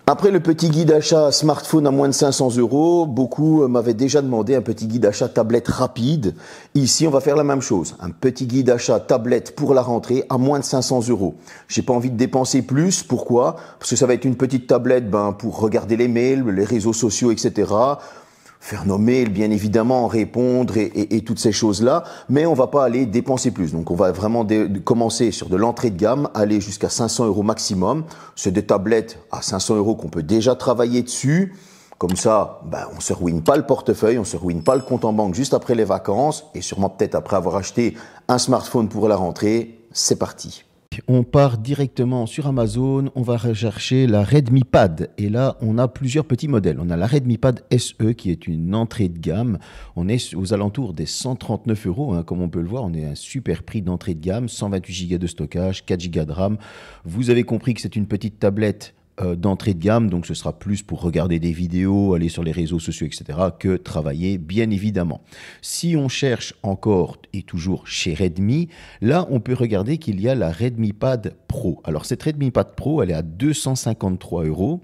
Après le petit guide achat smartphone à moins de 500 euros, beaucoup m'avaient déjà demandé un petit guide achat tablette rapide. Ici, on va faire la même chose. Un petit guide achat tablette pour la rentrée à moins de 500 euros. J'ai pas envie de dépenser plus. Pourquoi? Parce que ça va être une petite tablette pour regarder les mails, les réseaux sociaux, etc. Faire nos mails, bien évidemment, répondre et toutes ces choses-là, mais on va pas aller dépenser plus. Donc, on va vraiment commencer sur de l'entrée de gamme, aller jusqu'à 500 euros maximum. C'est des tablettes à 500 euros qu'on peut déjà travailler dessus. Comme ça, on se ruine pas le portefeuille, on se ruine pas le compte en banque juste après les vacances et sûrement peut-être après avoir acheté un smartphone pour la rentrée. C'est parti. On part directement sur Amazon, on va rechercher la Redmi Pad et là on a plusieurs petits modèles. On a la Redmi Pad SE qui est une entrée de gamme, on est aux alentours des 139 euros, comme on peut le voir, on est à un super prix d'entrée de gamme, 128 Go de stockage, 4 Go de RAM. Vous avez compris que c'est une petite tablette d'entrée de gamme, donc ce sera plus pour regarder des vidéos, aller sur les réseaux sociaux, etc., que travailler, bien évidemment. Si on cherche encore et toujours chez Redmi, là, on peut regarder qu'il y a la Redmi Pad Pro. Alors, cette Redmi Pad Pro, elle est à 253 euros.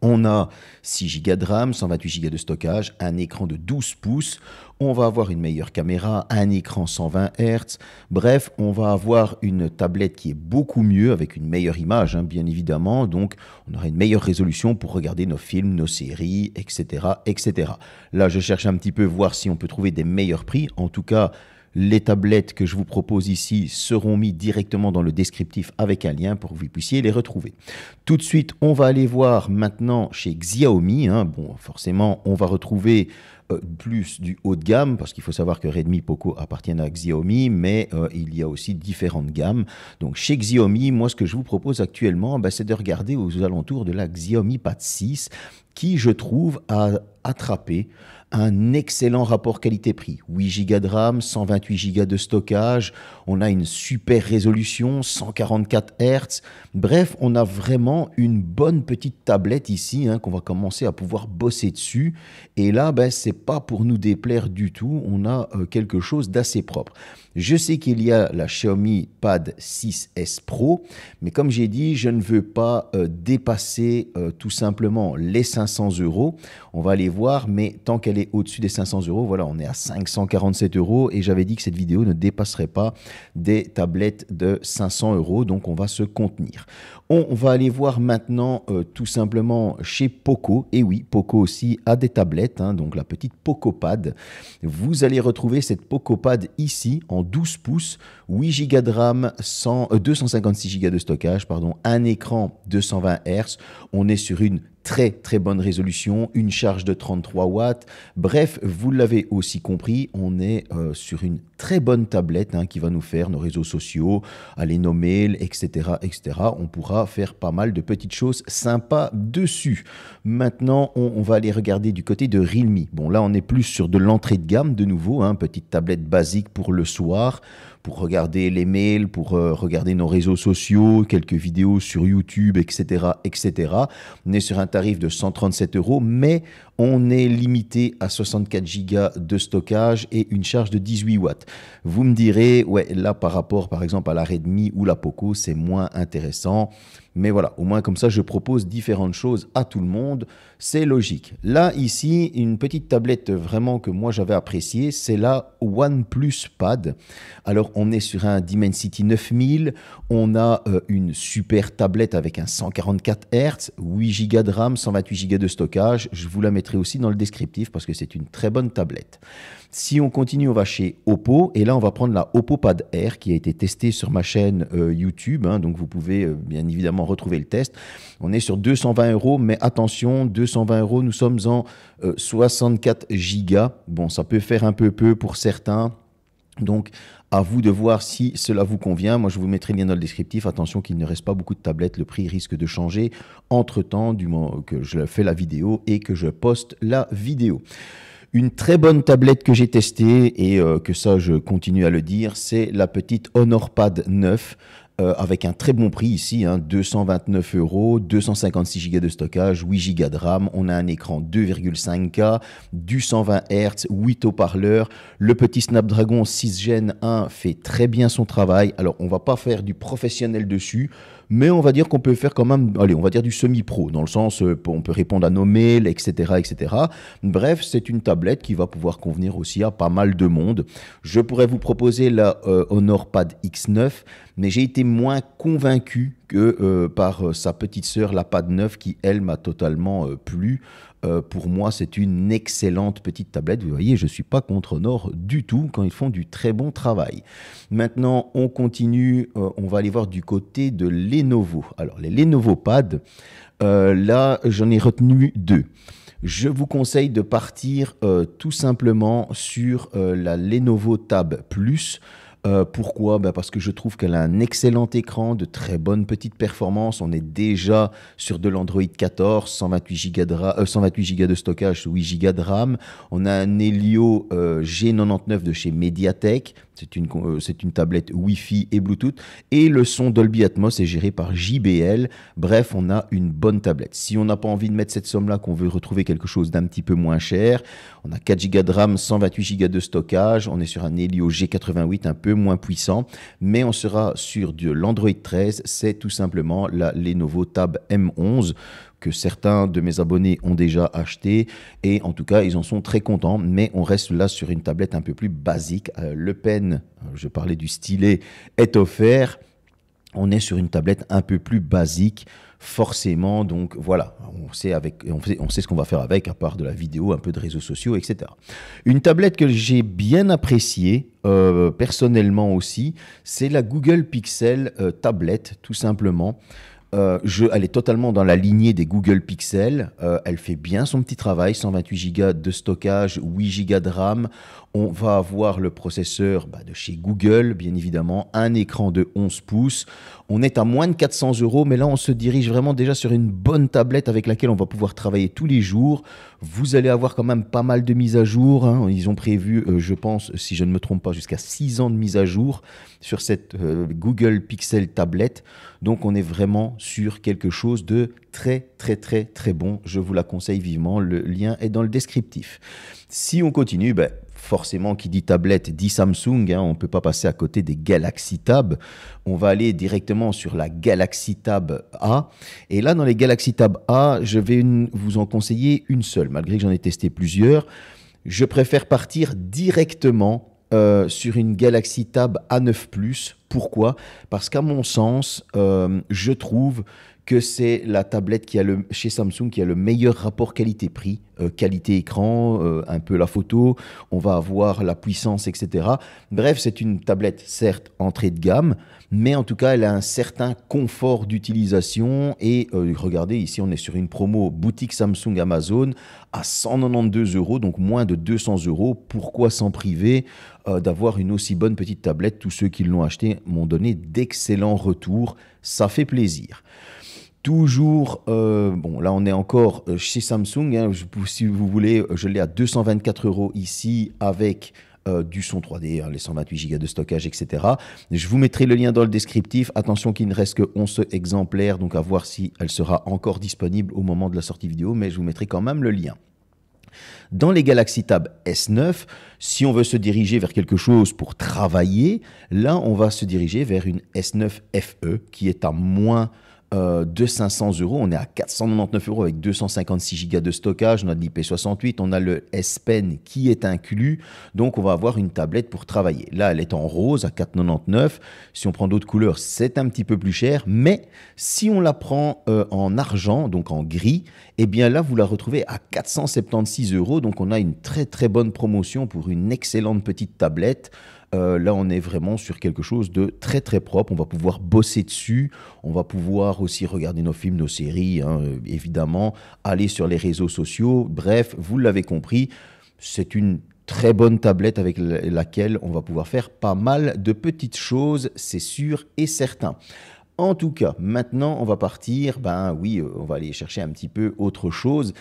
On a 6 Go de RAM, 128 Go de stockage, un écran de 12 pouces. On va avoir une meilleure caméra, un écran 120 Hz. Bref, on va avoir une tablette qui est beaucoup mieux, avec une meilleure image, bien évidemment. Donc, on aura une meilleure résolution pour regarder nos films, nos séries, etc., etc. Là, je cherche un petit peu voir si on peut trouver des meilleurs prix. En tout cas, les tablettes que je vous propose ici seront mises directement dans le descriptif avec un lien pour que vous puissiez les retrouver. Tout de suite, on va aller voir maintenant chez Xiaomi. Bon, forcément, on va retrouver plus du haut de gamme, parce qu'il faut savoir que Redmi Poco appartiennent à Xiaomi, mais il y a aussi différentes gammes. Donc chez Xiaomi, moi ce que je vous propose actuellement, c'est de regarder aux alentours de la Xiaomi Pad 6, qui je trouve a attrapé un excellent rapport qualité-prix. 8 Go de RAM, 128 Go de stockage, on a une super résolution, 144 Hz. Bref, on a vraiment une bonne petite tablette ici qu'on va commencer à pouvoir bosser dessus. Et là, c'est pas pour nous déplaire du tout, on a quelque chose d'assez propre. Je sais qu'il y a la Xiaomi Pad 6S Pro, mais comme j'ai dit, je ne veux pas dépasser tout simplement les 500 euros. On va aller voir, mais tant qu'elle est au-dessus des 500 euros, voilà, on est à 547 euros et j'avais dit que cette vidéo ne dépasserait pas des tablettes de 500 euros, donc on va se contenir. On va aller voir maintenant tout simplement chez Poco. Et oui, Poco aussi a des tablettes, donc la petite Poco Pad. Vous allez retrouver cette Poco Pad ici en 12 pouces, 8 Go de RAM, 256 Go de stockage, un écran 220 Hz. On est sur une très très bonne résolution, une charge de 33 watts. Bref, vous l'avez aussi compris, on est sur une très bonne tablette qui va nous faire nos réseaux sociaux, aller nos mails, etc., etc. On pourra faire pas mal de petites choses sympas dessus. Maintenant, on va aller regarder du côté de Realme. Bon, là, on est plus sur de l'entrée de gamme de nouveau, petite tablette basique pour le soir, pour regarder les mails, pour regarder nos réseaux sociaux, quelques vidéos sur YouTube, etc., etc. On est sur un tarif de 137 euros, mais on est limité à 64 Go de stockage et une charge de 18 watts. Vous me direz, ouais, là, par rapport, par exemple, à la Redmi ou la Poco, c'est moins intéressant. Mais voilà, au moins comme ça, je propose différentes choses à tout le monde. C'est logique. Là, ici, une petite tablette vraiment que moi, j'avais appréciée, c'est la OnePlus Pad. Alors, on est sur un Dimensity 9000. On a une super tablette avec un 144 Hz, 8 Go de RAM, 128 Go de stockage. Je vous la mettrai aussi dans le descriptif parce que c'est une très bonne tablette. Si on continue, on va chez Oppo et là, on va prendre la Oppo Pad Air qui a été testée sur ma chaîne YouTube. Donc, vous pouvez bien évidemment retrouver le test. On est sur 220 euros, mais attention, 220 euros, nous sommes en 64 Go. Bon, ça peut faire un peu pour certains. Donc, à vous de voir si cela vous convient. Moi, je vous mettrai le lien dans le descriptif. Attention qu'il ne reste pas beaucoup de tablettes. Le prix risque de changer entre-temps, du moment que je fais la vidéo et que je poste la vidéo. Une très bonne tablette que j'ai testée et que ça, je continue à le dire, c'est la petite Honor Pad 9. Avec un très bon prix ici, 229 euros, 256 Go de stockage, 8 Go de RAM, on a un écran 2,5K, du 120 Hz, 8 haut-parleurs, le petit Snapdragon 6 Gen 1 fait très bien son travail. Alors on va pas faire du professionnel dessus, mais on va dire qu'on peut faire quand même, allez, on va dire du semi-pro, dans le sens, on peut répondre à nos mails, etc., etc. Bref, c'est une tablette qui va pouvoir convenir aussi à pas mal de monde. Je pourrais vous proposer la Honor Pad X9, mais j'ai été moins convaincu que par sa petite sœur, la Pad 9, qui, elle, m'a totalement plu. Pour moi, c'est une excellente petite tablette. Vous voyez, je ne suis pas contre Honor du tout quand ils font du très bon travail. Maintenant, on continue. On va aller voir du côté de Lenovo. Alors, les Lenovo Pad, là, j'en ai retenu deux. Je vous conseille de partir tout simplement sur la Lenovo Tab Plus. Pourquoi? Parce que je trouve qu'elle a un excellent écran, de très bonnes petites performances. On est déjà sur de l'Android 14, 128 Go de stockage, 8 Go de RAM. On a un Helio G99 de chez Mediatek. C'est une tablette Wi-Fi et Bluetooth. Et le son Dolby Atmos est géré par JBL. Bref, on a une bonne tablette. Si on n'a pas envie de mettre cette somme-là, qu'on veut retrouver quelque chose d'un petit peu moins cher, on a 4 Go de RAM, 128 Go de stockage. On est sur un Helio G88 un peu moins puissant, mais on sera sur de l'Android 13. C'est tout simplement la Lenovo Tab M11 que certains de mes abonnés ont déjà acheté et en tout cas ils en sont très contents, mais on reste là sur une tablette un peu plus basique. Le Pen, je parlais du stylet, est offert. On est sur une tablette un peu plus basique forcément, donc voilà, on sait ce qu'on va faire avec, à part de la vidéo, un peu de réseaux sociaux, etc. Une tablette que j'ai bien appréciée, personnellement aussi, c'est la Google Pixel tablette, tout simplement. Elle est totalement dans la lignée des Google Pixel. Elle fait bien son petit travail, 128 Go de stockage, 8 Go de RAM. On va avoir le processeur de chez Google, bien évidemment, un écran de 11 pouces. On est à moins de 400 €, mais là, on se dirige vraiment déjà sur une bonne tablette avec laquelle on va pouvoir travailler tous les jours. Vous allez avoir quand même pas mal de mises à jour, hein. Ils ont prévu, je pense, si je ne me trompe pas, jusqu'à 6 ans de mise à jour sur cette Google Pixel tablette. Donc, on est vraiment sur quelque chose de très, très, très, très bon. Je vous la conseille vivement. Le lien est dans le descriptif. Si on continue, forcément, qui dit tablette dit Samsung, hein, on ne peut pas passer à côté des Galaxy Tab. On va aller directement sur la Galaxy Tab A. Et là, dans les Galaxy Tab A, je vais vous en conseiller une seule, malgré que j'en ai testé plusieurs. Je préfère partir directement sur une Galaxy Tab A9 Plus. Pourquoi? Parce qu'à mon sens, je trouve que c'est la tablette chez Samsung qui a le meilleur rapport qualité-prix, qualité écran, un peu la photo, on va avoir la puissance, etc. Bref, c'est une tablette, certes, entrée de gamme, mais en tout cas, elle a un certain confort d'utilisation. Et regardez, ici, on est sur une promo boutique Samsung Amazon à 192 €, donc moins de 200 €. Pourquoi s'en priver d'avoir une aussi bonne petite tablette? Tous ceux qui l'ont acheté m'ont donné d'excellents retours. Ça fait plaisir. Toujours, bon là on est encore chez Samsung, hein, si vous voulez, je l'ai à 224 € ici avec du son 3D, hein, les 128 Go de stockage, etc. Je vous mettrai le lien dans le descriptif. Attention qu'il ne reste que 11 exemplaires, donc à voir si elle sera encore disponible au moment de la sortie vidéo, mais je vous mettrai quand même le lien. Dans les Galaxy Tab S9, si on veut se diriger vers quelque chose pour travailler, là on va se diriger vers une S9 FE qui est à moins de 500 €. On est à 499 € avec 256 Go de stockage. On a de l'IP68, on a le S Pen qui est inclus. Donc, on va avoir une tablette pour travailler. Là, elle est en rose à 499 €. Si on prend d'autres couleurs, c'est un petit peu plus cher. Mais si on la prend en argent, donc en gris, eh bien là, vous la retrouvez à 476 €. Donc, on a une très, très bonne promotion pour une excellente petite tablette. Là, on est vraiment sur quelque chose de très très propre. On va pouvoir bosser dessus. On va pouvoir aussi regarder nos films, nos séries, hein, évidemment, aller sur les réseaux sociaux. Bref, vous l'avez compris, c'est une très bonne tablette avec laquelle on va pouvoir faire pas mal de petites choses, c'est sûr et certain. En tout cas, maintenant, on va partir, on va aller chercher un petit peu autre chose.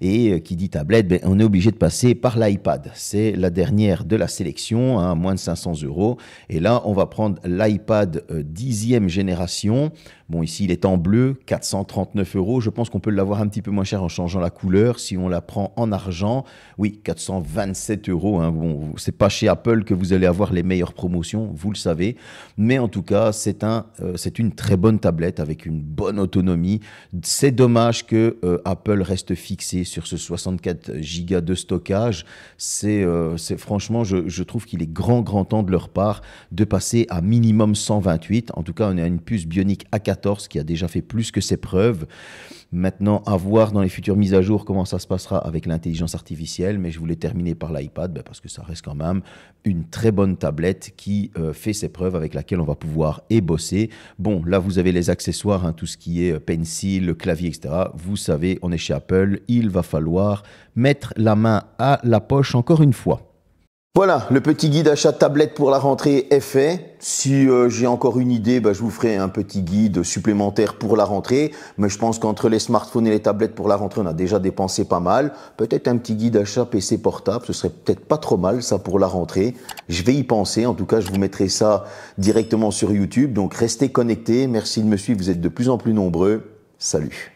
Et qui dit tablette, on est obligé de passer par l'iPad. C'est la dernière de la sélection, moins de 500 €. Et là, on va prendre l'iPad 10e génération. Bon, ici, il est en bleu, 439 €. Je pense qu'on peut l'avoir un petit peu moins cher en changeant la couleur. Si on la prend en argent, oui, 427 €. Hein. Bon, c'est pas chez Apple que vous allez avoir les meilleures promotions, vous le savez. Mais en tout cas, c'est une très bonne tablette avec une bonne autonomie. C'est dommage que Apple reste fixé sur ce 64 Go de stockage. Franchement, je trouve qu'il est grand temps de leur part de passer à minimum 128. En tout cas, on a une puce Bionic A14 qui a déjà fait plus que ses preuves. Maintenant, à voir dans les futures mises à jour comment ça se passera avec l'intelligence artificielle, mais je voulais terminer par l'iPad parce que ça reste quand même une très bonne tablette qui fait ses preuves, avec laquelle on va pouvoir bosser. Bon, là, vous avez les accessoires, hein, tout ce qui est pencil, le clavier, etc. Vous savez, on est chez Apple, il va falloir mettre la main à la poche encore une fois. Voilà, le petit guide achat de tablette pour la rentrée est fait. Si j'ai encore une idée, je vous ferai un petit guide supplémentaire pour la rentrée. Mais je pense qu'entre les smartphones et les tablettes pour la rentrée, on a déjà dépensé pas mal. Peut-être un petit guide achat PC portable, ce serait peut-être pas trop mal ça pour la rentrée. Je vais y penser. En tout cas, je vous mettrai ça directement sur YouTube. Donc restez connectés. Merci de me suivre. Vous êtes de plus en plus nombreux. Salut.